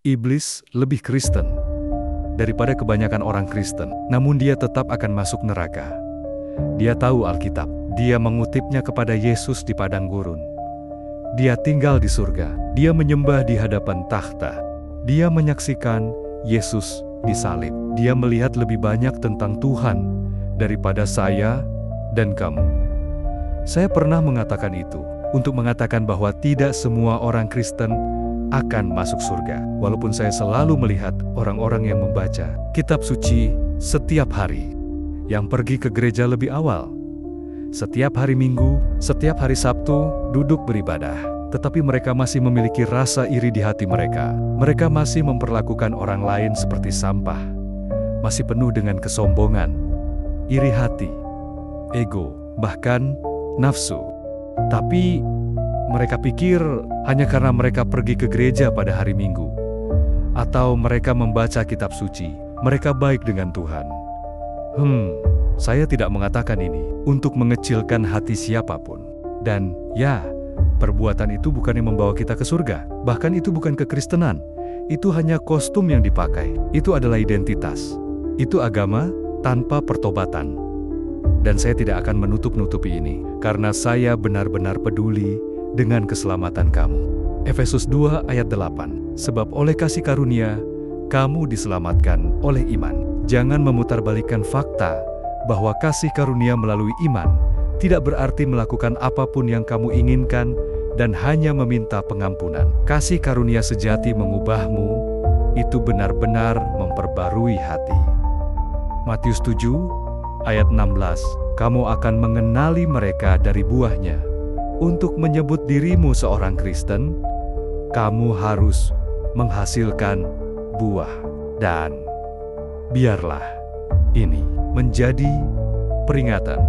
Iblis lebih Kristen daripada kebanyakan orang Kristen, namun dia tetap akan masuk neraka. Dia tahu Alkitab, dia mengutipnya kepada Yesus di padang gurun. Dia tinggal di surga, dia menyembah di hadapan takhta. Dia menyaksikan Yesus disalib. Dia melihat lebih banyak tentang Tuhan daripada saya dan kamu. Saya pernah mengatakan itu untuk mengatakan bahwa tidak semua orang Kristen akan masuk surga. Walaupun saya selalu melihat orang-orang yang membaca kitab suci setiap hari, yang pergi ke gereja lebih awal, setiap hari Minggu, setiap hari Sabtu, duduk beribadah. Tetapi mereka masih memiliki rasa iri di hati mereka. Mereka masih memperlakukan orang lain seperti sampah. Masih penuh dengan kesombongan, iri hati, ego, bahkan nafsu. Tapi mereka pikir hanya karena mereka pergi ke gereja pada hari Minggu, atau mereka membaca kitab suci, mereka baik dengan Tuhan. Saya tidak mengatakan ini untuk mengecilkan hati siapapun. Dan ya, perbuatan itu bukan yang membawa kita ke surga. Bahkan itu bukan kekristenan. Itu hanya kostum yang dipakai. Itu adalah identitas. Itu agama tanpa pertobatan. Dan saya tidak akan menutup-nutupi ini, karena saya benar-benar peduli dengan keselamatan kamu. Efesus 2 ayat 8. Sebab oleh kasih karunia, kamu diselamatkan oleh iman. Jangan memutarbalikkan fakta bahwa kasih karunia melalui iman tidak berarti melakukan apapun yang kamu inginkan dan hanya meminta pengampunan. Kasih karunia sejati mengubahmu, itu benar-benar memperbarui hati. Matius 7 ayat 16. Kamu akan mengenali mereka dari buahnya. Untuk menyebut dirimu seorang Kristen, kamu harus menghasilkan buah. Dan biarlah ini menjadi peringatan,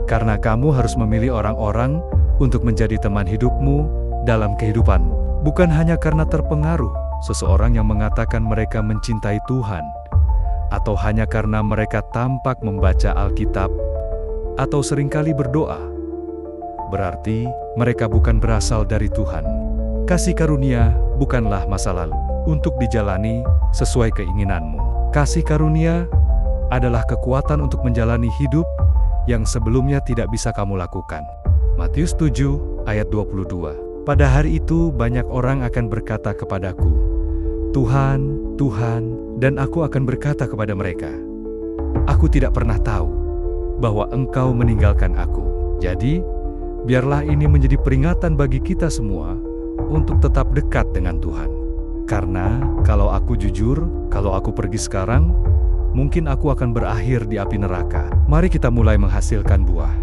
karena kamu harus memilih orang-orang untuk menjadi teman hidupmu dalam kehidupanmu. Bukan hanya karena terpengaruh seseorang yang mengatakan mereka mencintai Tuhan, atau hanya karena mereka tampak membaca Alkitab, atau seringkali berdoa. Berarti mereka bukan berasal dari Tuhan. Kasih karunia bukanlah masa lalu untuk dijalani sesuai keinginanmu. Kasih karunia adalah kekuatan untuk menjalani hidup yang sebelumnya tidak bisa kamu lakukan. Matius 7 ayat 22. Pada hari itu banyak orang akan berkata kepadaku, Tuhan, Tuhan, dan aku akan berkata kepada mereka, aku tidak pernah tahu bahwa engkau meninggalkan aku. Jadi, biarlah ini menjadi peringatan bagi kita semua untuk tetap dekat dengan Tuhan. Karena kalau aku jujur, kalau aku pergi sekarang, mungkin aku akan berakhir di api neraka. Mari kita mulai menghasilkan buah.